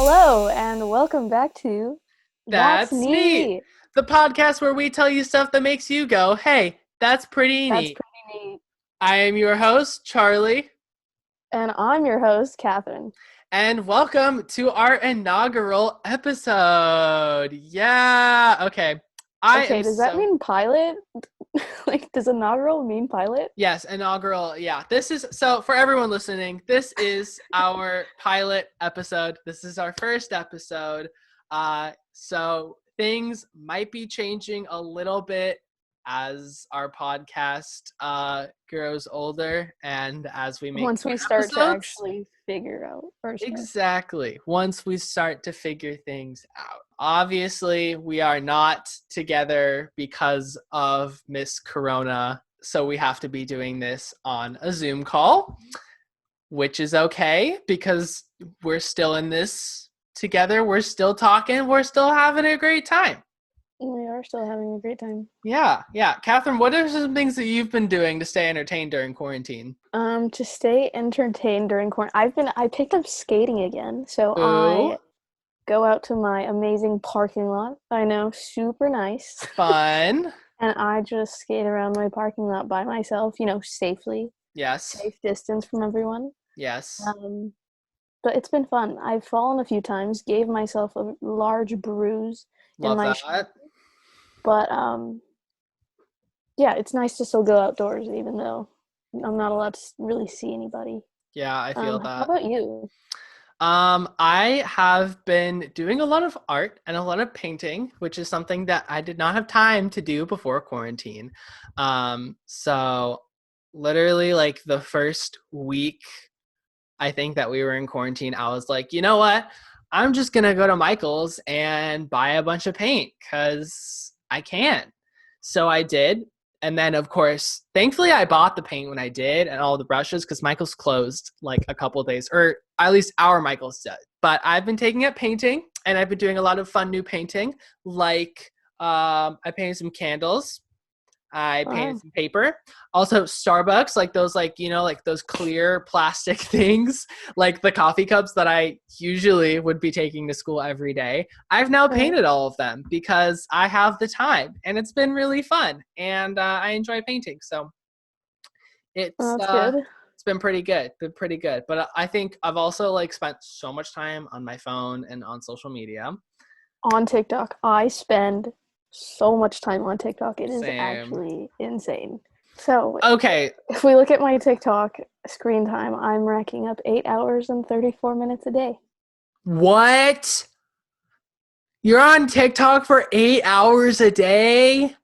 Hello and welcome back to That's That's neat. Neat. The podcast where we tell you stuff that makes you go, hey, that's pretty That's neat. pretty neat. I am your host, Charlie, And I'm your host, Catherine. and welcome to our inaugural episode. Yeah, okay. I am Okay, does that so. mean pilot? Like, does inaugural mean pilot? Yes, inaugural. Yeah, this is so for everyone listening. This is our pilot episode. This is our first episode. So things might be changing a little bit as our podcast grows older and as we make Once we more start to episodes. actually figure out our stuff. Exactly. Once we start to figure things out. Obviously, we are not together because of Miss Corona, so we have to be doing this on a Zoom call, which is okay because we're still in this together. We're still talking. We're still having a great time. We are still having a great time. Yeah. Catherine, what are some things that you've been doing to stay entertained during quarantine? To stay entertained during quarantine, I picked up skating again, so Ooh, I go out to my amazing parking lot. I know, super nice. fun. And I just skate around my parking lot by myself, safely, Yes. safe distance from everyone. Yes. Um, but it's been fun. I've fallen a few times, gave myself a large bruise in Love my that. but yeah, it's nice to still go outdoors even though I'm not allowed to really see anybody. Yeah, I feel How that. about you? I have been doing a lot of art and a lot of painting, which is something that I did not have time to do before quarantine. So literally like the first week I think that we were in quarantine, I was like, you know what? I'm just gonna go to Michael's and buy a bunch of paint because I can. So I did. And then, of course, thankfully, I bought the paint when I did and all the brushes because Michael's closed like a couple of days, or at least our Michael's did. But I've been taking up painting and I've been doing a lot of fun new painting. Like I painted some candles. I painted Wow. some paper. Also, Starbucks, like those, like those clear plastic things, like the coffee cups that I usually would be taking to school every day. I've now Right. painted all of them because I have the time, and it's been really fun, and I enjoy painting. So it's Well, that's uh, good. it's been pretty good. Been pretty good. But I think I've also like spent so much time on my phone and on social media. On TikTok, I spend so much time on TikTok. It is Same. actually insane. So Okay. if we look at my TikTok screen time, I'm racking up 8 hours and 34 minutes a day. What? You're on TikTok for 8 hours a day?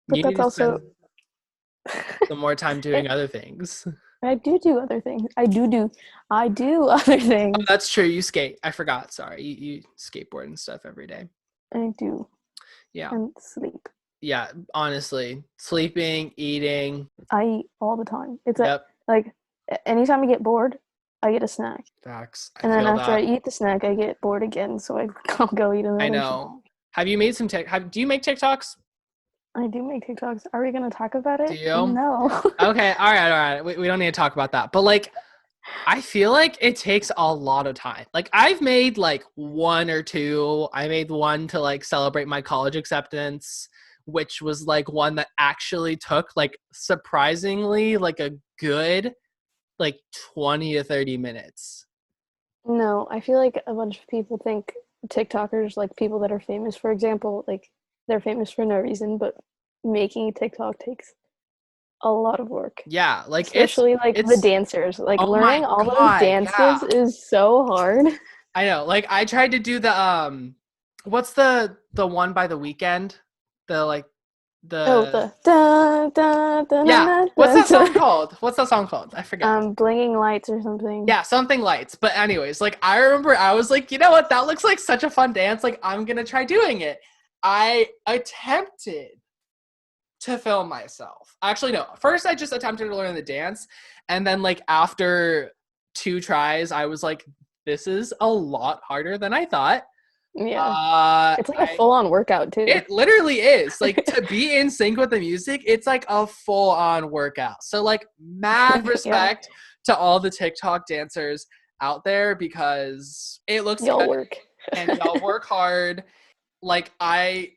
But You need that's to spend also some more time doing it. other things. I do other things. I do other Oh, things. that's true. You skate. I forgot. Sorry. You skateboard and stuff every day. I do Yeah. and sleep. Yeah. Honestly, sleeping, eating. I eat all the time. It's Yep. like anytime I get bored, I get a snack, Facts. I and then feel after I that. eat the snack, I get bored again, so I'll go eat I another know. snack. Have you made some do you make TikToks? I do make TikToks. Are we gonna talk about Do it? you? No. Okay. All right. We don't need to talk about that. But like, I feel like it takes a lot of time. Like I've made like one or two. I made one to like celebrate my college acceptance, which was like one that actually took like surprisingly like a good like 20 to 30 minutes. No, I feel like a bunch of people think TikTokers, like people that are famous, for example, like they're famous for no reason, but making a TikTok takes a lot of work. Yeah, like Especially like the it's dancers. Like oh my learning all those god, yeah. dances is so hard. I know. Like I tried to do the what's the one by the weekend? The like Oh, the the da da da da yeah. da What's that da. song called? What's that song called? I forget. Blinging lights or something. Yeah, something lights. But anyways, like I remember I was like, you know what? That looks like such a fun dance. Like I'm gonna try doing it. I attempted to film myself. Actually, no. First, I just attempted to learn the dance, and then like after two tries, I was like, this is a lot harder than I thought. Yeah. Uh, It's like a I full-on workout too. It literally is. Like to be in sync with the music, it's like a full on workout. So like mad Yeah. respect to all the TikTok dancers out there because it looks Y'all good work. and y'all work hard. Like I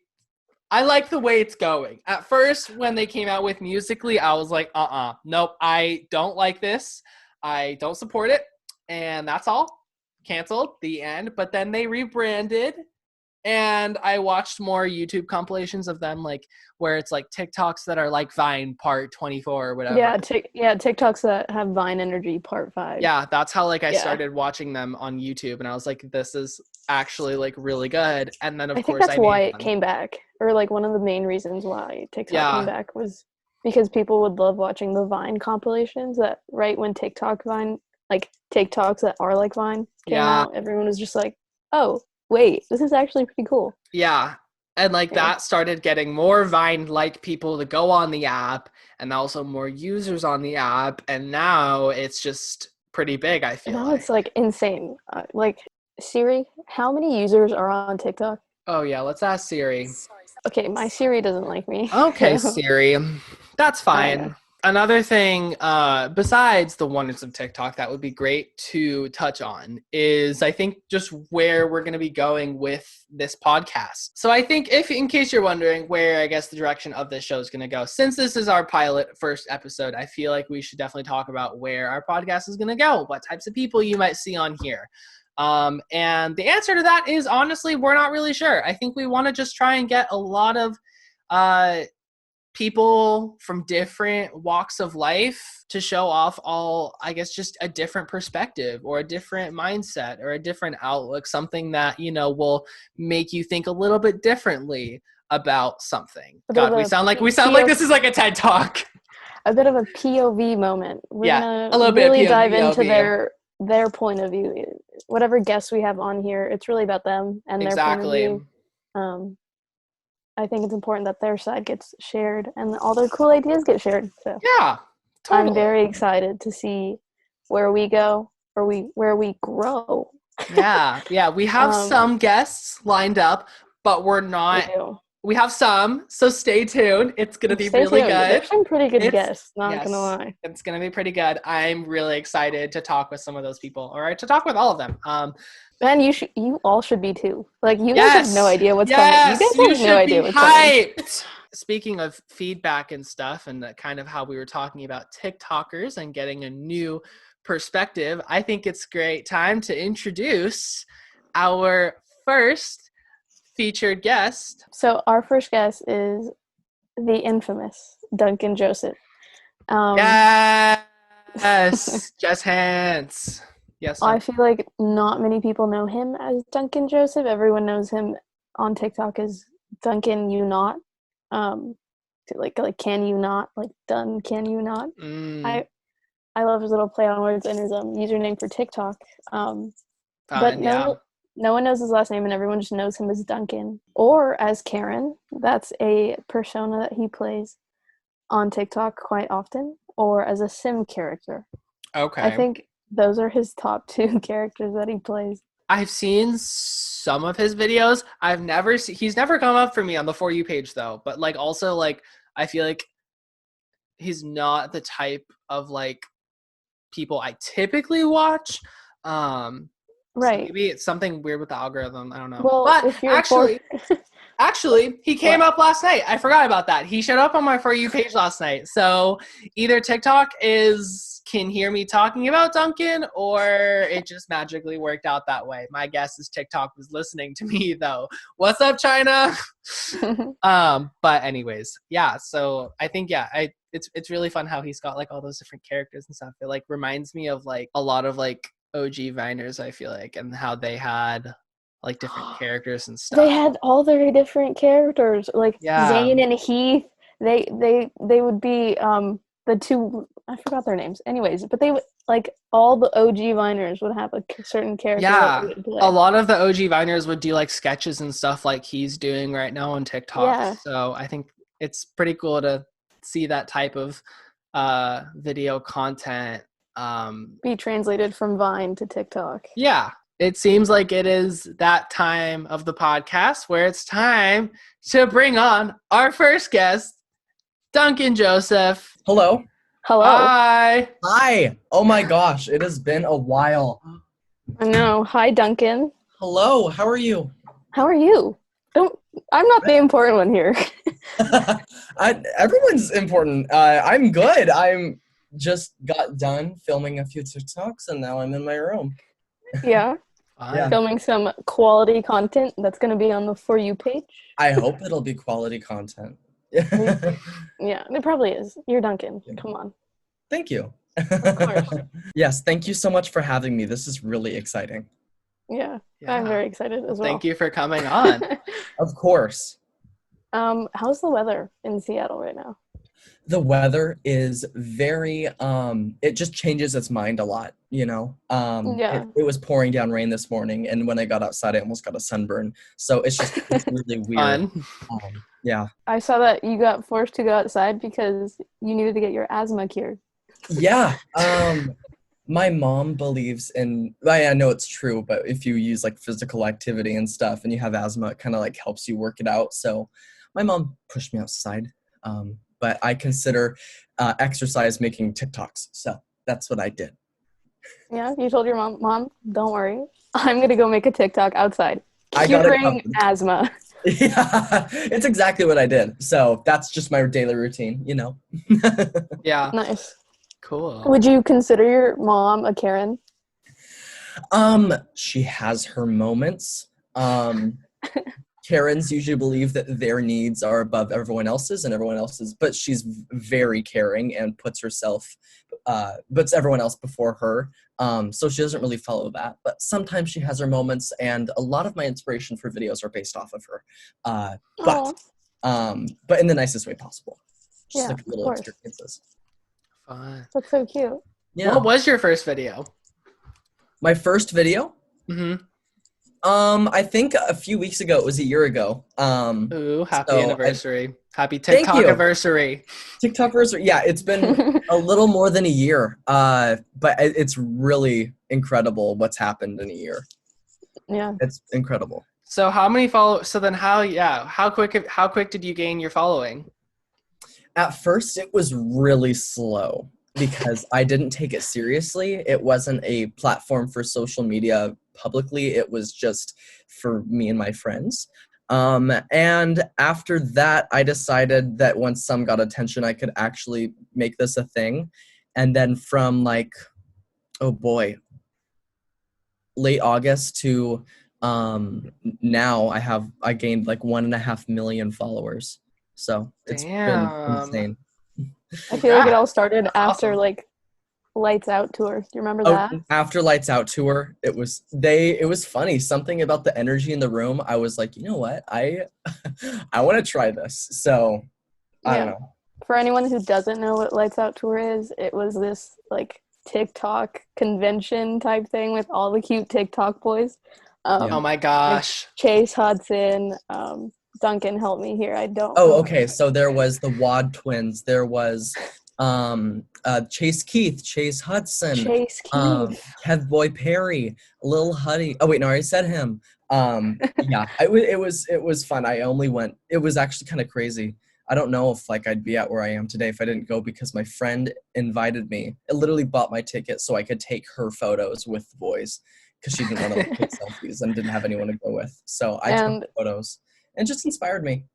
like the way it's going. At first, when they came out with Musically, I was like, nope, I don't like this. I don't support it. And that's all. Canceled, the end. But then they rebranded, and I watched more YouTube compilations of them, like where it's like TikToks that are like Vine Part 24 or whatever. TikToks that have Vine Energy Part 5. Yeah, that's how like I Yeah. started watching them on YouTube, and I was like, this is actually like really good. And then of I think course that's I made why it one. came back, or like one of the main reasons why TikTok came Yeah. back was because people would love watching the Vine compilations. That right when Vine, like TikToks that are like Vine came Yeah. out, everyone was just like, "Oh, wait, this is actually pretty cool." Yeah. And like Yeah. that started getting more Vine-like people to go on the app, and also more users on the app, and now it's just pretty big, I feel Now like. it's like insane. Like Siri, how many users are on TikTok? Oh yeah, let's ask Siri. Okay, my Siri doesn't like me. Okay, So, Siri. That's I don't know. fine. Another thing, besides the wonders of TikTok, that would be great to touch on is I think just where we're going to be going with this podcast. So I think if, in case you're wondering where I guess the direction of this show is going to go, since this is our pilot first episode, I feel like we should definitely talk about where our podcast is going to go, what types of people you might see on here. And the answer to that is honestly, we're not really sure. I think we want to just try and get a lot of people from different walks of life to show off all, I guess, just a different perspective or a different mindset or a different outlook, something that, you know, will make you think a little bit differently about something. God, we sound like this is like a TED Talk. A bit of a POV moment. We're A gonna little really bit dive into POV. their point of view. Whatever guests we have on here, it's really about them and their point of view. I think it's important that their side gets shared and all their cool ideas get shared. So yeah, totally. I'm very excited to see where we go or where we grow. Yeah. We have some guests lined up, but we're not. We have some, so stay tuned. It's going to be really good. There's some pretty good guests, not going to lie. It's going to be pretty good. I'm really excited to talk with some of those people, all right, to talk with all of them. Man, you all should be too. Like, you guys have no idea what's coming. You guys have no idea what's coming. Speaking of feedback and stuff and kind of how we were talking about TikTokers and getting a new perspective, I think it's great time to introduce our first featured guest. So our first guest is the infamous Duncan Joseph. Yes, Jess Hans. Yes. I feel like not many people know him as Duncan Joseph. Everyone knows him on TikTok as Duncan You Not. Like can you not? Like done can you not? I love his little play on words and his username for TikTok. But no one knows his last name, and everyone just knows him as Duncan or as Karen. That's a persona that he plays on TikTok quite often, or as a sim character. Okay. I think those are his top two characters that he plays. I've seen some of his videos. He's never come up for me on the For You page though, but like also like I feel like he's not the type of like people I typically watch. Right. So maybe it's something weird with the algorithm. I don't know. Well, but if you're actually, he came up last night. I forgot about that. He showed up on my For You page last night. So either TikTok can hear me talking about Duncan, or it just magically worked out that way. My guess is TikTok was listening to me though. What's up, China? But anyways, yeah. So I think it's really fun how he's got like all those different characters and stuff. It like reminds me of like a lot of like OG Viners, I feel like, and how they had like different characters and stuff. They had all their different characters, like Zane and Heath. They would be the two, I forgot their names. Anyways, but they would like all the OG Viners would have a certain character. Yeah, a lot of the OG Viners would do like sketches and stuff like he's doing right now on TikTok. Yeah. So I think it's pretty cool to see that type of video content be translated from Vine to TikTok. Yeah, it seems like it is that time of the podcast where it's time to bring on our first guest, Duncan Joseph. Hello. Hello. Hi. Hi. Oh my gosh, it has been a while. I know. Hi, Duncan. Hello, how are you? How are you? Don't. I'm not the important one here. Everyone's important. I'm good. I'm just got done filming a few TikToks and now I'm in my room. Yeah, Yeah, Fun. filming some quality content that's going to be on the For You page. I hope it'll be quality content. Yeah, it probably is. You're Duncan. Come on. Thank you. Of course. Yes, thank you so much for having me. This is really exciting. Yeah, I'm Yeah. very excited Well, as thank well. you for coming on. Of course. How's the weather in Seattle right now? The weather is very it just changes its mind a lot, Yeah, it was pouring down rain this morning, and when I got outside I almost got a sunburn, so it's really weird. Fun. Yeah. I saw that you got forced to go outside because you needed to get your asthma cured. Yeah. My mom believes in, I know it's true, but if you use like physical activity and stuff and you have asthma, it kind of like helps you work it out. So my mom pushed me outside. But I consider exercise making TikToks. So that's what I did. Yeah, you told your mom, don't worry. I'm going to go make a TikTok outside I got it curing covered. asthma. Yeah, it's exactly what I did. So that's just my daily routine. Yeah. Nice. Cool. Would you consider your mom a Karen? She has her moments. Karens usually believe that their needs are above everyone else's and everyone else's, but she's very caring and puts everyone else before her. So she doesn't really follow that, but sometimes she has her moments, and a lot of my inspiration for videos are based off of her. Uh, but, Oh, but in the nicest way possible. Just yeah, like of little course. experiences. Fun. That's so cute. Yeah. What was your first video? My first video, Mm-hmm. I think a few weeks ago, it was a year ago. Ooh, happy So anniversary. Happy thank TikTok you. anniversary. TikTokers, yeah, it's been a little more than a year, but it's really incredible what's happened in a year. Yeah. It's incredible. So how many follow so then how quick did you gain your following? At first, it was really slow because I didn't take it seriously. It wasn't a platform for social media publicly. It was just for me and my friends. And after that, I decided that once some got attention, I could actually make this a thing. And then from like, oh boy, late August to now, I gained like 1.5 million followers. So it's been Damn. insane. I feel like it Congrats. all started That's after awesome. like Lights Out tour. Do you remember Oh, that? after Lights Out tour, it was funny. Something about the energy in the room. I was like, you know what? I want to try this. So I don't Yeah. know. For anyone who doesn't know what Lights Out tour is, it was this like TikTok convention type thing with all the cute TikTok boys. Yeah. Oh my Like gosh. Chase Hudson, Duncan, help me here. I don't Oh, remember. okay. So there was the Wad twins. There was Chase Keith, Chase Hudson, Chase Keith. Kev Boy Perry, Lil Huddy. Oh wait, no, I already said him. Yeah, it was fun. I only went. It was actually kind of crazy. I don't know if like I'd be at where I am today if I didn't go because my friend invited me. It literally bought my ticket so I could take her photos with the boys because she didn't want to like take selfies and didn't have anyone to go with. So I took And photos and just inspired me.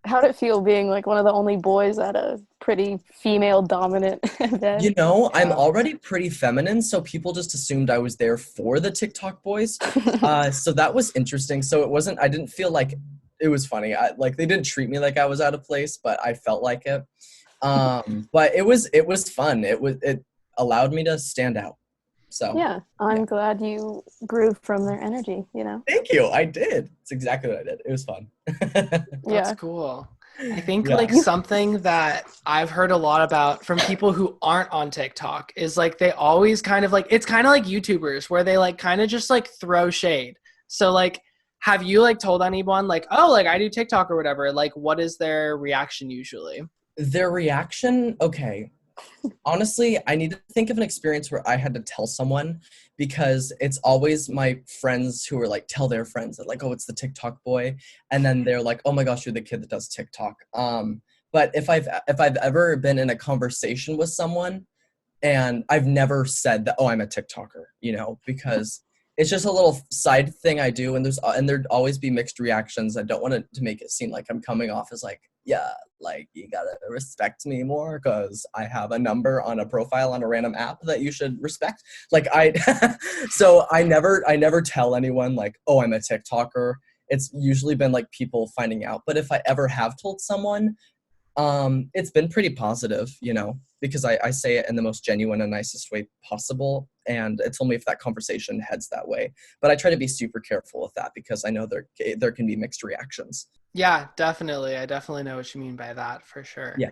how'd it feel being like one of the only boys at a pretty female dominant event? I'm Yeah. already pretty feminine, so people just assumed I was there for the TikTok boys. So that was interesting. So I didn't feel like it was funny. Like they didn't treat me like I was out of place, but I felt like it. But it was fun. It allowed me to stand out. So Yeah, yeah. I'm glad you grew from their energy, Thank you. I did. It's exactly what I did. It was fun. That's Yeah. cool. I think Yeah. like something that I've heard a lot about from people who aren't on TikTok is like they always kind of like it's kind of like YouTubers where they like kind of just like throw shade. So like have you like told anyone like, "Oh, like I do TikTok or whatever." Like what is their reaction usually? Their reaction, okay. Honestly, I need to think of an experience where I had to tell someone because it's always my friends who are like tell their friends that like, oh, it's the TikTok boy, and then they're like, oh my gosh, you're the kid that does TikTok. But if I've ever been in a conversation with someone and I've never said that, oh, I'm a TikToker, because It's just a little side thing I do, and there'd always be mixed reactions. I don't want it to make it seem like I'm coming off as like, yeah, like you gotta respect me more because I have a number on a profile on a random app that you should respect. Like so I never tell anyone like, oh, I'm a TikToker. It's usually been like people finding out. But if I ever have told someone, it's been pretty positive, because I say it in the most genuine and nicest way possible. And it's only if that conversation heads that way. But I try to be super careful with that because I know there can be mixed reactions. Yeah, definitely. I definitely know what you mean by that for sure. Yeah.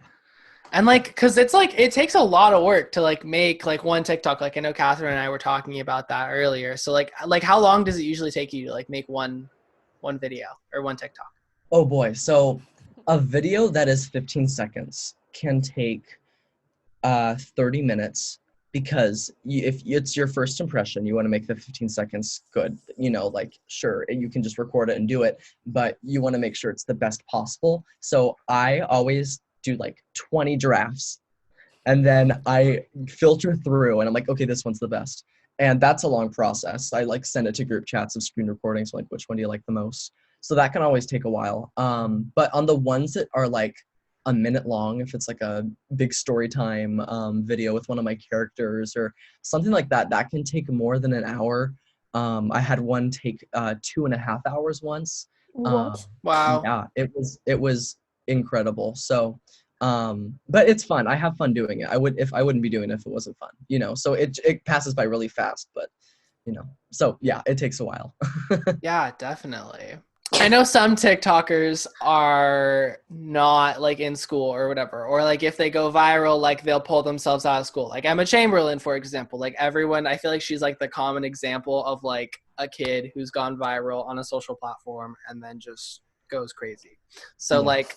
And like, cause it's like, it takes a lot of work to like make like one TikTok. Like I know Catherine and I were talking about that earlier. So like how long does it usually take you to like make one video or one TikTok? Oh boy. So a video that is 15 seconds can take 30 minutes because if it's your first impression, you want to make the 15 seconds good. Like sure, you can just record it and do it, but you want to make sure it's the best possible. So I always do like 20 drafts and then I filter through and I'm like, okay, this one's the best. And that's a long process. I like send it to group chats of screen recordings, like which one do you like the most? So that can always take a while. But on the ones that are like a minute long, if it's like a big story time video with one of my characters or something like that, that can take more than an hour. I had one take 2.5 hours once. What? Wow. Yeah, it was incredible. So, but it's fun. I have fun doing it. I wouldn't be doing it if it wasn't fun, so it passes by really fast, but so yeah, it takes a while. Yeah, definitely. I know some TikTokers are not like in school or whatever, or like if they go viral, like they'll pull themselves out of school. Like Emma Chamberlain, for example, like everyone, I feel like she's like the common example of like a kid who's gone viral on a social platform and then just goes crazy. So Yeah. like,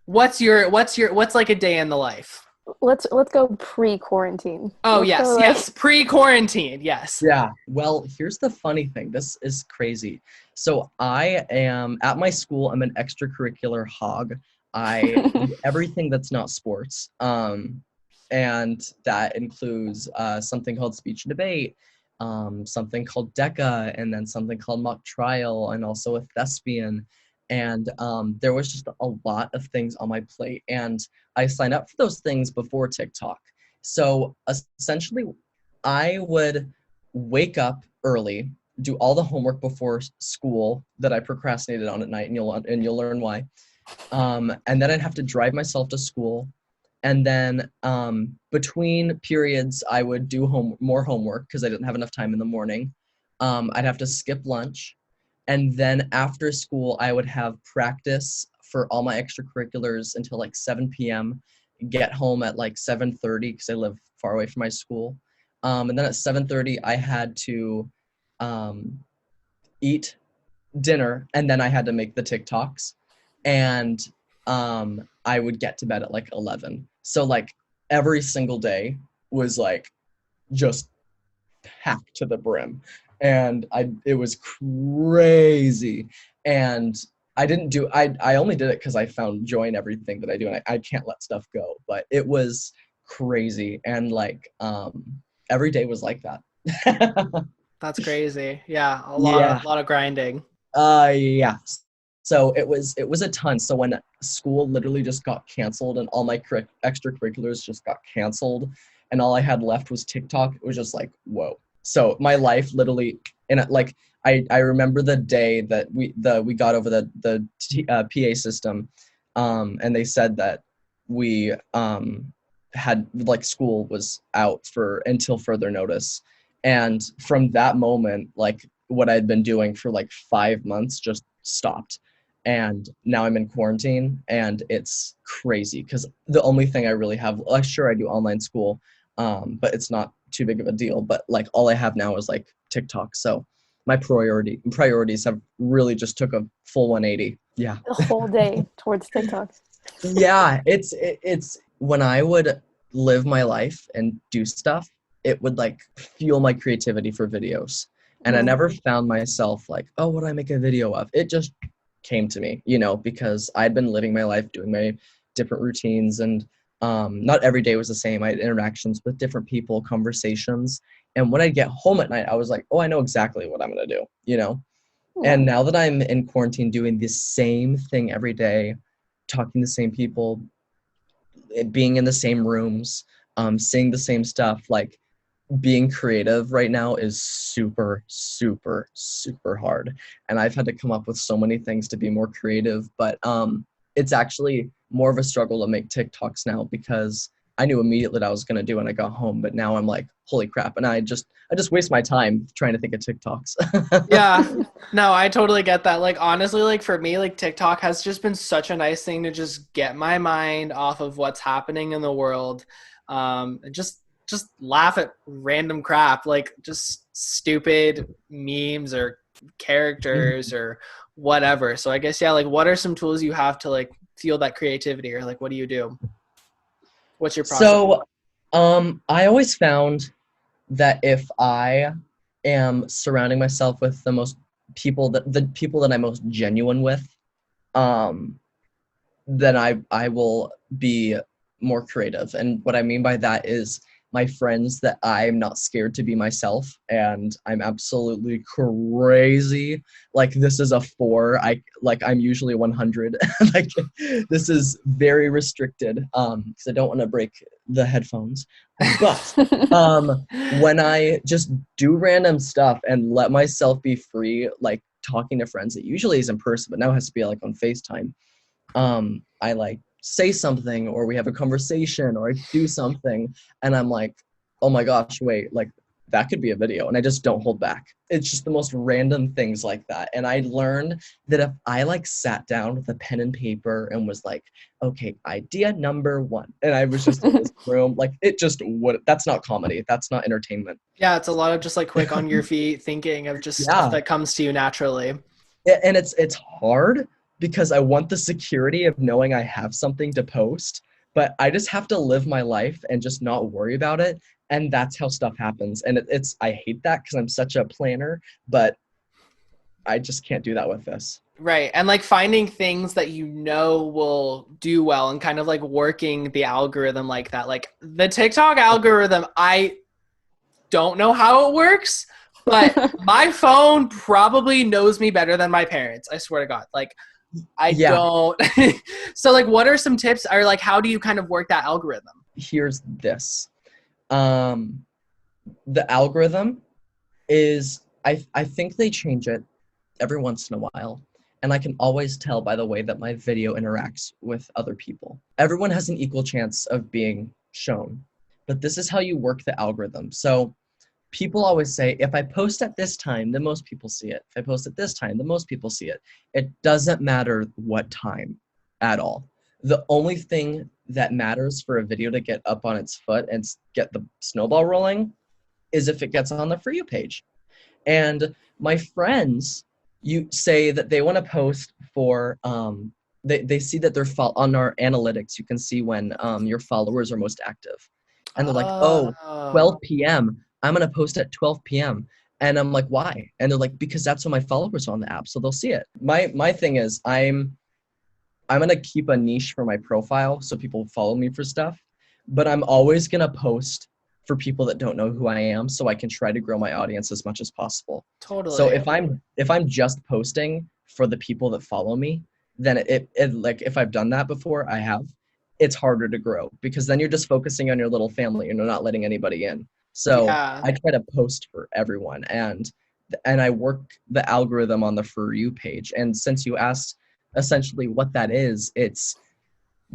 what's like a day in the life? Let's go pre-quarantine. Oh, Let's yes, go, yes. Pre-quarantine, yes. Yeah. Well, here's the funny thing. This is crazy. So I am at my school. I'm an extracurricular hog. I do everything that's not sports. And that includes something called speech and debate, something called DECA, and then something called mock trial, and also a thespian. And there was just a lot of things on my plate. And I signed up for those things before TikTok. So essentially, I would wake up early, do all the homework before school that I procrastinated on at night, and you'll learn why. And then I'd have to drive myself to school, and then between periods, I would do more homework because I didn't have enough time in the morning. I'd have to skip lunch, and then after school, I would have practice for all my extracurriculars until like 7 p.m. Get home at like 7:30 because I live far away from my school. And then at 7:30, I had to eat dinner, and then I had to make the TikToks. And I would get to bed at like 11. So like every single day was like just packed to the brim. And it was crazy. And I only did it because I found joy in everything that I do, and I can't let stuff go. But it was crazy, and like every day was like that. That's crazy. Yeah, a Yeah. lot of grinding. Yeah. So it was a ton. So when school literally just got canceled and all my extracurriculars just got canceled, and all I had left was TikTok, it was just like, whoa. So my life literally, and like I remember the day that we got over the PA system, and they said that we had like school was out for until further notice, and from that moment, like what I'd been doing for like 5 months just stopped. And now I'm in quarantine, and it's crazy because the only thing I really have, like, sure, I do online school, but it's not too big of a deal. But like all I have now is like TikTok. So my priorities have really just took a full 180. Yeah. the whole day towards TikTok. Yeah, it's when I would live my life and do stuff, it would like fuel my creativity for videos. And I never found myself like, oh, what do I make a video of? It just came to me, because I'd been living my life doing my different routines and Not every day was the same. I had interactions with different people, conversations. And when I get home at night, I was like, oh, I know exactly what I'm going to do, you know? Yeah. And now that I'm in quarantine doing the same thing every day, talking to the same people, being in the same rooms, seeing the same stuff, like being creative right now is super, super, super hard. And I've had to come up with so many things to be more creative, but it's actually more of a struggle to make TikToks now because I knew immediately what I was going to do when I got home, but now I'm like, holy crap. And I just waste my time trying to think of TikToks. Yeah. No, I totally get that. Like honestly, like for me, like TikTok has just been such a nice thing to just get my mind off of what's happening in the world. And just laugh at random crap, like just stupid memes or characters or whatever. So I guess yeah, like what are some tools you have to like feel that creativity, or like what do you do? What's your process? So, I always found that if I am surrounding myself with the people that I'm most genuine with, um, then I will be more creative. And what I mean by that is my friends that I'm not scared to be myself and I'm absolutely crazy. Like this is a 4. I'm usually 100. Like this is very restricted because I don't want to break the headphones. But when I just do random stuff and let myself be free, like talking to friends, it usually is in person, but now it has to be like on FaceTime. I like say something or we have a conversation or I do something and I'm like, oh my gosh, wait, like that could be a video, and I just don't hold back. It's just the most random things like that. And I learned that if I like sat down with a pen and paper and was like, okay, idea number 1, and I was just in this room, like it just would, that's not comedy, that's not entertainment. Yeah, it's a lot of just like quick on your feet thinking of just stuff Yeah. that comes to you naturally. And it's hard because I want the security of knowing I have something to post, but I just have to live my life and just not worry about it, and that's how stuff happens. And it's I hate that because I'm such a planner, but I just can't do that with this. Right. And like finding things that you know will do well and kind of like working the algorithm like that. Like the TikTok algorithm, I don't know how it works, but my phone probably knows me better than my parents. I swear to God. Like I Yeah, don't. So like what are some tips, or like how do you kind of work that algorithm? here's this. Um, the algorithm is I think they change it every once in a while. And I can always tell by the way that my video interacts with other people. Everyone has an equal chance of being shown, but this is how you work the algorithm. So people always say, if I post at this time, then most people see it. If I post at this time, then most people see it. It doesn't matter what time at all. The only thing that matters for a video to get up on its foot and get the snowball rolling is if it gets on the For You page. And my friends, you say that they want to post for, they see that they're on our analytics, you can see when your followers are most active. And they're like, oh, Oh. 12 p.m., I'm going to post at 12 p.m. And I'm like, why? And they're like, because that's when my followers are on the app, so they'll see it. My thing is, I'm going to keep a niche for my profile so people follow me for stuff, but I'm always going to post for people that don't know who I am so I can try to grow my audience as much as possible. So Totally. if I'm just posting for the people that follow me, then it like if I've done that before, I have, it's harder to grow because then you're just focusing on your little family and you're not letting anybody in. So Yeah. I try to post for everyone, and I work the algorithm on the For You page. And since you asked essentially what that is, it's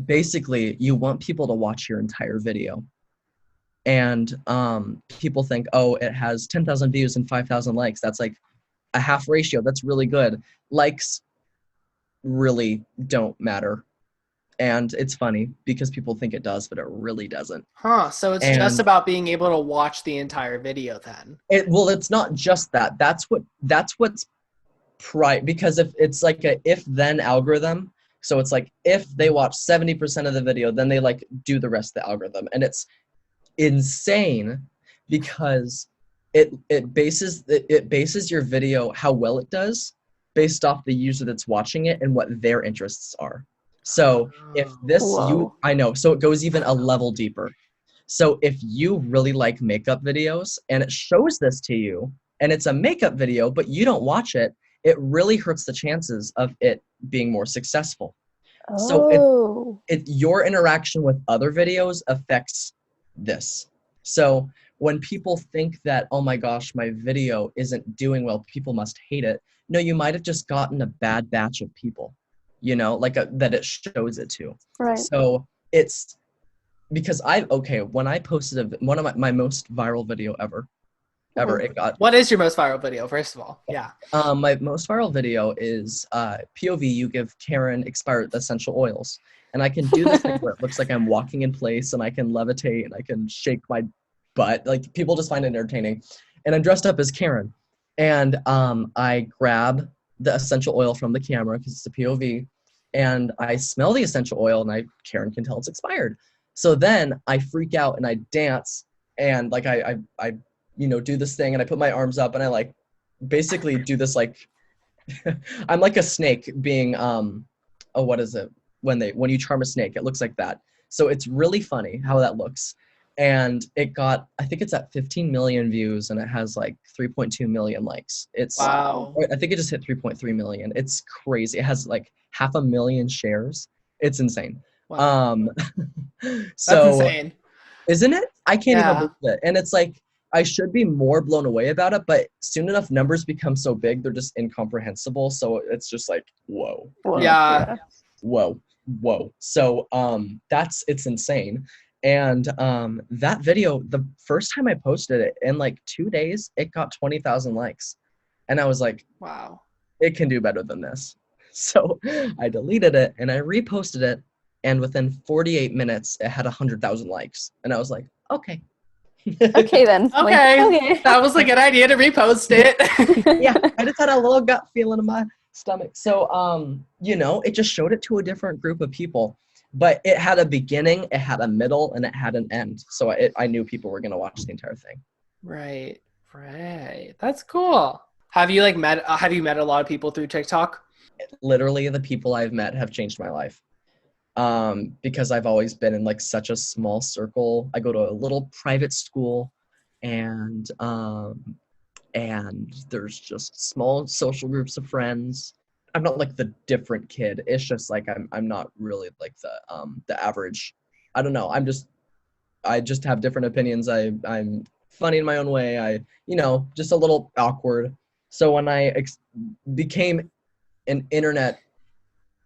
basically you want people to watch your entire video. And people think, oh, it has 10,000 views and 5,000 likes. That's like a half ratio. That's really good. Likes really don't matter. And it's funny because people think it does, but it really doesn't. Huh. So it's just And about being able to watch the entire video then. it's not just that. That's what's because if it's like a if then algorithm, so it's like if they watch 70% of the video, then they like do the rest of the algorithm. And it's insane because it bases your video how well it does based off the user that's watching it and what their interests are. So if this Whoa. I know, so it goes even a level deeper. So if you really like makeup videos and it shows this to you and it's a makeup video, but you don't watch it, it really hurts the chances of it being more successful. So Oh. your interaction with other videos affects this. So when people think that, oh my gosh, my video isn't doing well, people must hate it. No, you might have just gotten a bad batch of people, like that it shows it to. Right. So it's because when I posted one of my most viral video ever, it got What is your most viral video, first of all? Yeah. my most viral video is POV. You give Karen expired essential oils, and I can do this thing where it looks like I'm walking in place, and I can levitate, and I can shake my butt. Like people just find it entertaining, and I'm dressed up as Karen, and I grab the essential oil from the camera because it's a POV, and I smell the essential oil, and Karen can tell it's expired. So then I freak out and I dance, and like I do this thing, and I put my arms up, and I like basically do this like I'm like a snake being what is it when you charm a snake, it looks like that. So it's really funny how that looks. And it got, I think it's at 15 million views, and it has like 3.2 million likes. Wow. I think it just hit 3.3 million. It's crazy. It has like 500,000 shares. It's insane. Wow. So That's insane. isn't it? I can't even Yeah. believe it. And it's like, I should be more blown away about it, but soon enough numbers become so big, they're just incomprehensible. So it's just like, whoa. Whoa. Yeah. Whoa. So it's insane. And that video, the first time I posted it, in like 2 days, it got 20,000 likes. And I was like, Wow. it can do better than this. So I deleted it and I reposted it. And within 48 minutes, it had 100,000 likes. And I was like, okay. Okay then. Okay. Like, okay. That was a good idea to repost it. Yeah, I just had a little gut feeling in my stomach. So, it just showed it to a different group of people. But it had a beginning, it had a middle, and it had an end. So I knew people were going to watch the entire thing. Right. That's cool. Have you met a lot of people through TikTok? Literally, the people I've met have changed my life. Because I've always been in like such a small circle. I go to a little private school, and there's just small social groups of friends. I'm not like the different kid. It's just like I'm not really like the average. I don't know. I just have different opinions. I'm funny in my own way. Just a little awkward. So when I became an internet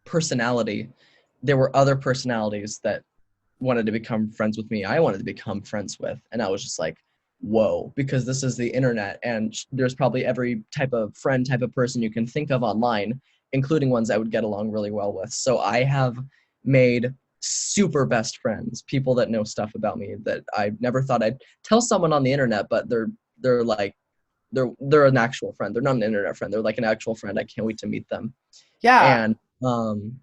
personality, there were other personalities that wanted to become friends with me. I wanted to become friends with, and I was just like, whoa, because this is the internet, and there's probably every type of friend, type of person you can think of online, including ones I would get along really well with. So I have made super best friends, people that know stuff about me that I never thought I'd tell someone on the internet, but they're an actual friend. They're not an internet friend. They're like an actual friend. I can't wait to meet them. Yeah. And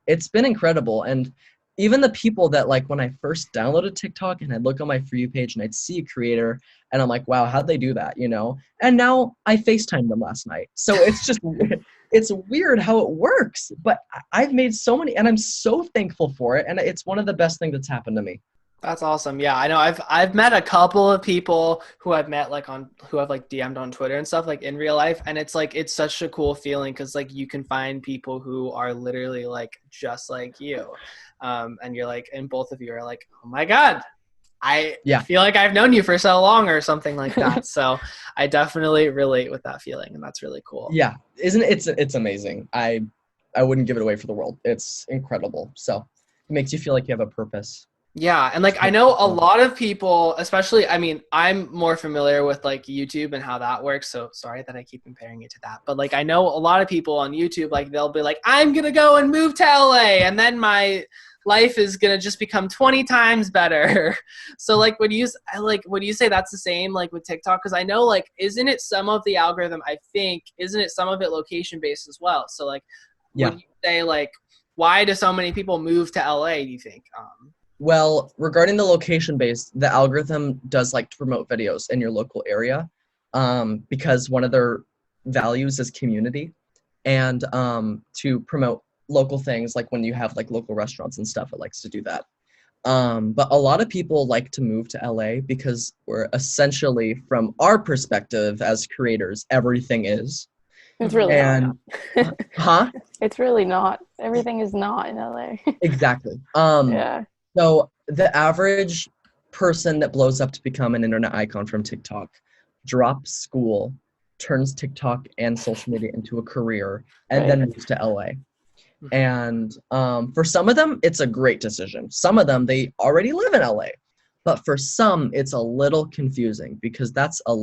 it's been incredible. And even the people that, like, when I first downloaded TikTok and I'd look on my For You page and I'd see a creator and I'm like, wow, how'd they do that? And now I FaceTimed them last night. So it's just, it's weird how it works, but I've made so many, and I'm so thankful for it. And it's one of the best things that's happened to me. That's awesome. Yeah, I know. I've met a couple of people who I've met who have DM'd on Twitter and stuff in real life, and it's it's such a cool feeling because you can find people who are literally just like you, and you're and both of you are like, oh my god, I feel like I've known you for so long or something like that. So I definitely relate with that feeling, and that's really cool. Yeah, isn't it? It's amazing. I wouldn't give it away for the world. It's incredible. So it makes you feel like you have a purpose. Yeah, and I know a lot of people, especially, I'm more familiar with YouTube and how that works, so sorry that I keep comparing it to that, but I know a lot of people on YouTube, they'll be like, I'm gonna go and move to LA, and then my life is gonna just become 20 times better. So would you say that's the same with TikTok? Because I know isn't it some of the algorithm, isn't it some of it location based as well? So would you say why do so many people move to LA, do you think? Well, regarding the location-based, the algorithm does like to promote videos in your local area, because one of their values is community, and to promote local things, like when you have like local restaurants and stuff, it likes to do that. But a lot of people like to move to LA because we're essentially, from our perspective as creators, everything is. It's really And not. huh? It's really not. Everything is not in LA. Exactly. Yeah. So the average person that blows up to become an internet icon from TikTok drops school, turns TikTok and social media into a career, and then Right. moves to LA. And for some of them, it's a great decision. Some of them, they already live in LA. But for some, it's a little confusing because that's a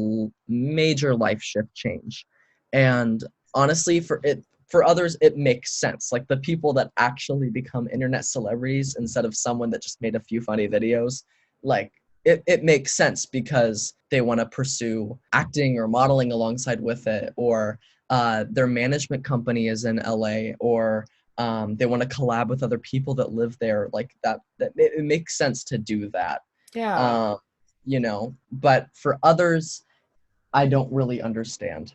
major life shift change. And honestly, for others, it makes sense. Like the people that actually become internet celebrities instead of someone that just made a few funny videos, like it makes sense because they want to pursue acting or modeling alongside with it, or their management company is in LA, or they want to collab with other people that live there. Like that it makes sense to do that. Yeah. You know, but for others, I don't really understand.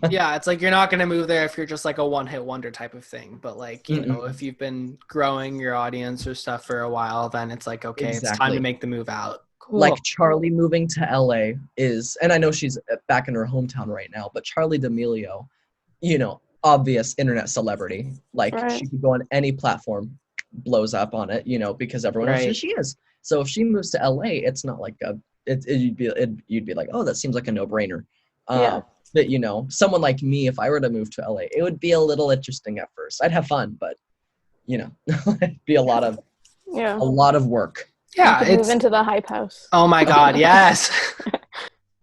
Yeah, it's like you're not going to move there if you're just like a one-hit wonder type of thing. But like, you know, Mm-mm. if you've been growing your audience or stuff for a while, then it's like, okay, it's time to Exactly. make the move out. Cool. Like Charlie moving to LA is, and I know she's back in her hometown right now, but Charlie D'Amelio, you know, obvious internet celebrity. Like Right. she could go on any platform, blows up on it, you know, because everyone knows who Right. she is. So if she moves to LA, it's not like you'd be like, oh, that seems like a no-brainer. Yeah. But you know, someone like me, if I were to move to LA, it would be a little interesting at first. I'd have fun, but you know, it'd be Yeah. a lot of work. You Yeah, could move it's into the hype house. oh my God, yes.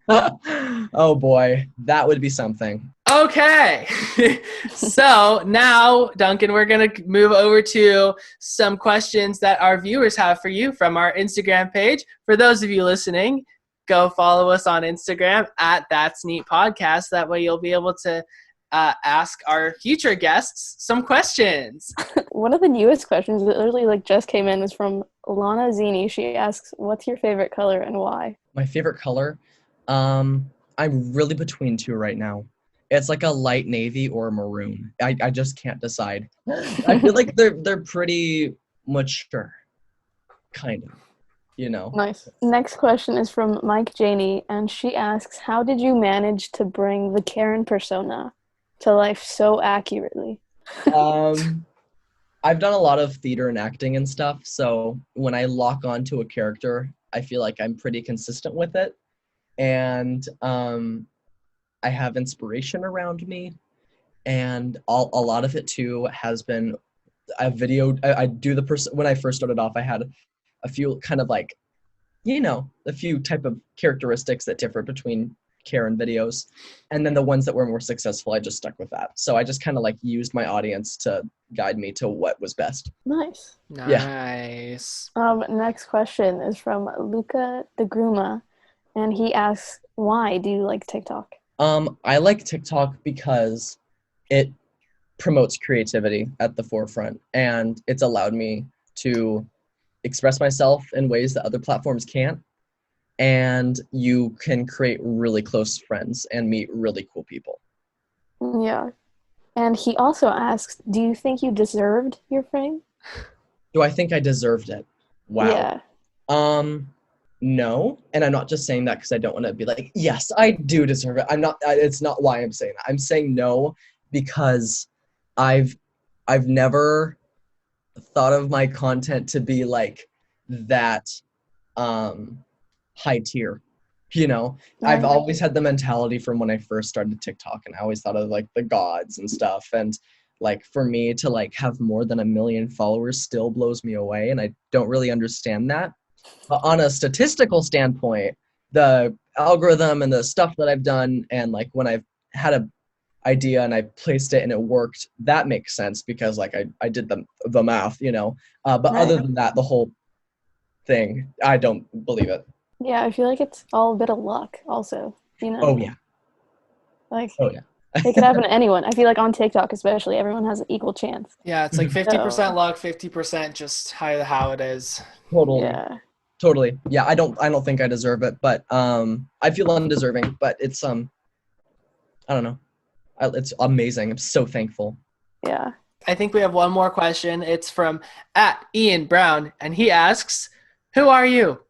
Oh boy, that would be something. Okay. So now, Duncan, we're going to move over to some questions that our viewers have for you from our Instagram page. For those of you listening, go follow us on Instagram at That's Neat Podcast. That way you'll be able to ask our future guests some questions. One of the newest questions that literally like just came in is from Lana Zini. She asks, "What's your favorite color and why?" My favorite color, I'm really between two right now. It's like a light navy or maroon. I just can't decide. I feel like they're pretty mature, kind of, you know. Nice. Next question is from Mike Janey, and she asks, "How did you manage to bring the Karen persona to life so accurately?" Um, I've done a lot of theater and acting and stuff, so when I lock onto a character, I feel like I'm pretty consistent with it, and I have inspiration around me, and a lot of it too has been a video. I do the person when I first started off, I had a few kind of like, you know, a few type of characteristics that differ between Karen videos, and then the ones that were more successful, I just stuck with that. So I just kind of like used my audience to guide me to what was best. Nice. Nice. Next question is from Luca de Gruma, and he asks, "Why do you like TikTok?" I like TikTok because it promotes creativity at the forefront, and it's allowed me to express myself in ways that other platforms can't. And you can create really close friends and meet really cool people. Yeah. And he also asks, "Do you think you deserved your fame?" Do I think I deserved it? Wow. Yeah. No, and I'm not just saying that because I don't want to be like, yes, I do deserve it. I'm not. It's not why I'm saying that. I'm saying no because I've never thought of my content to be like that high tier. You know, I've Right. always had the mentality from when I first started TikTok, and I always thought of like the gods and stuff. And like for me to like have more than 1 million followers still blows me away, and I don't really understand that. But on a statistical standpoint, the algorithm and the stuff that I've done, and like when I've had a idea and I placed it and it worked, that makes sense because like I did the math, you know. But Right. other than that, the whole thing, I don't believe it. Yeah, I feel like it's all a bit of luck also, you know? Oh yeah. Like, Oh yeah. it could happen to anyone. I feel like on TikTok especially, everyone has an equal chance. Yeah, it's like Mhm. 50% So, luck, 50% just how it is. Totally. yeah. Totally. Yeah, I don't think I deserve it, but I feel undeserving, but it's I don't know. It's amazing. I'm so thankful. Yeah. I think we have one more question. It's from @IanBrown, and he asks, "Who are you?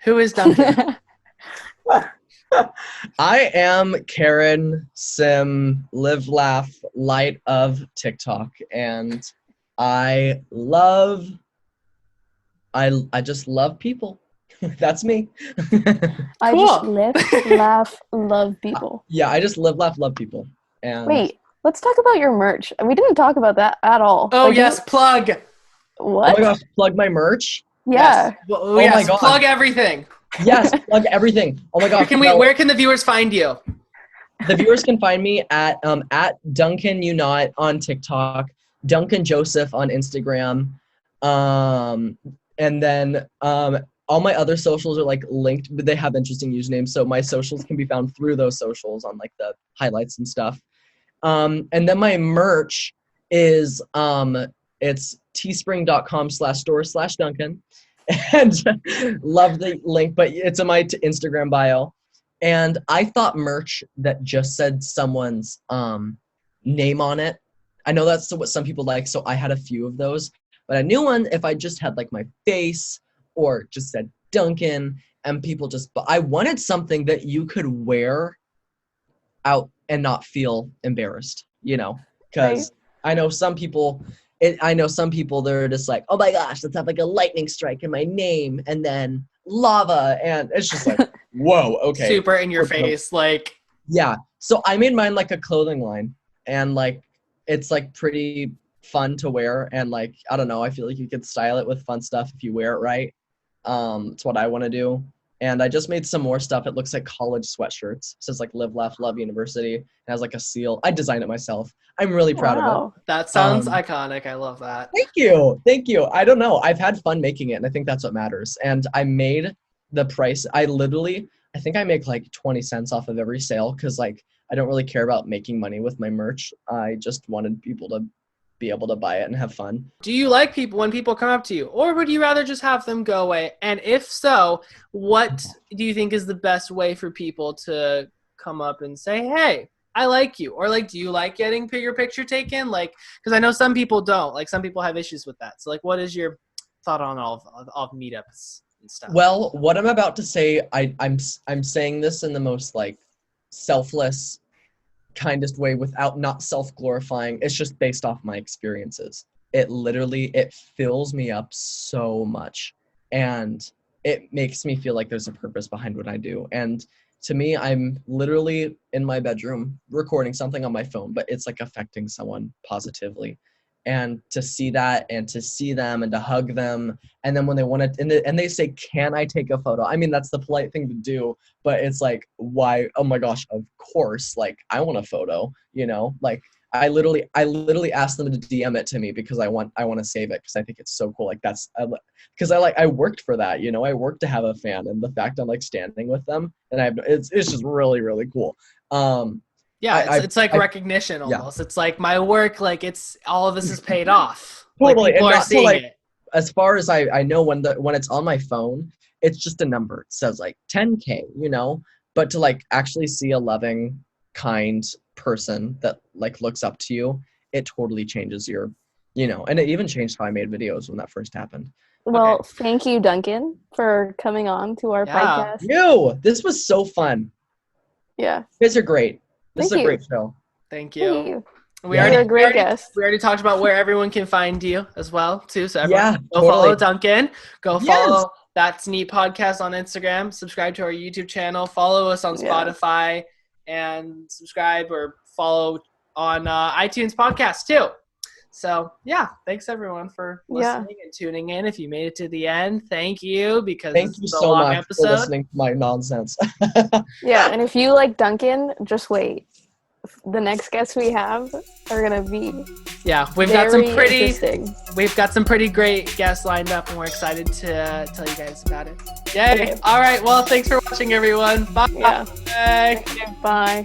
Who is Duncan?" I am Karen Sim Live Laugh Light of TikTok, and I just love people. That's me. I Cool. just live, laugh, love people. Yeah, I just live, laugh, love people. And Wait, let's talk about your merch. We didn't talk about that at all. Oh, yes, plug. What? Oh my gosh, plug my merch. Yeah. Yes. Well, Oh yes, my God. plug everything. Yes, plug everything. Oh my gosh. Where can the viewers find you? The viewers can find me at Duncan You Not on TikTok, Duncan Joseph on Instagram, and then all my other socials are like linked, but they have interesting usernames, so my socials can be found through those socials on like the highlights and stuff. And then my merch is it's teespring.com/store/Duncan, and love the link, but it's in my Instagram bio. And I thought merch that just said someone's name on it. I know that's what some people like, so I had a few of those. But a new one, if I just had like my face or just said Duncan, and people just, but I wanted something that you could wear out and not feel embarrassed, you know, because I know some people, they're just like, oh my gosh, let's have like a lightning strike in my name and then lava, and it's just like, whoa, okay. Super in your face, like. Yeah, so I made mine like a clothing line, and like it's like pretty fun to wear, and like, I don't know, I feel like you could style it with fun stuff if you wear it right. It's what I want to do. And I just made some more stuff. It looks like college sweatshirts. It says like Live, Laugh, Love University. It has like a seal. I designed it myself. I'm really proud of it. That sounds iconic. I love that. Thank you. Thank you. I don't know. I've had fun making it, and I think that's what matters. And I made the price. I think I make like 20 cents off of every sale, because like I don't really care about making money with my merch. I just wanted people to be able to buy it and have fun. Do you like people when people come up to you, or would you rather just have them go away? And if so, what do you think is the best way for people to come up and say, hey, I like you? Or like, do you like getting your picture taken? Like, because I know some people don't. Like, some people have issues with that. So like, what is your thought on all of meetups and stuff? Well, what I'm about to say, I'm saying this in the most like selfless, kindest way, without not self-glorifying. It's just based off my experiences. It fills me up so much, and it makes me feel like there's a purpose behind what I do. And to me, I'm literally in my bedroom recording something on my phone, but it's like affecting someone positively. And to see that, and to see them, and to hug them, and then when they want to, and they say, can I take a photo? I mean, that's the polite thing to do, but it's like, why? Oh my gosh, of course, like I want a photo, you know, like I literally asked them to DM it to me, because I want to save it, because I think it's so cool. Like that's, because I worked for that, you know, I worked to have a fan, and the fact I'm like standing with them, and it's just really, really cool. Yeah, it's like recognition almost. Yeah. It's like my work, like it's all of this is paid off. Totally. Like people are seeing it. As far as I know, when it's on my phone, it's just a number. It says like 10K, you know, but to like actually see a loving, kind person that like looks up to you, it totally changes your, you know, and it even changed how I made videos when that first happened. Well, Thank you, Duncan, for coming on to our podcast. This was so fun. Yeah. You guys are great. This is a great show. Thank you. You're a great guest. We already talked about where everyone can find you as well, too. So everyone go follow Duncan. Go follow That's Neat Podcast on Instagram. Subscribe to our YouTube channel. Follow us on Spotify, and subscribe or follow on iTunes Podcast too. So thanks everyone for listening and tuning in. If you made it to the end, thank you, because thank you so much for listening to my nonsense. And if you like Duncan, just wait. The next guests we have are gonna be we've got some pretty great guests lined up, and we're excited to tell you guys about it. Yay! All right, well, thanks for watching, everyone. Bye. Bye.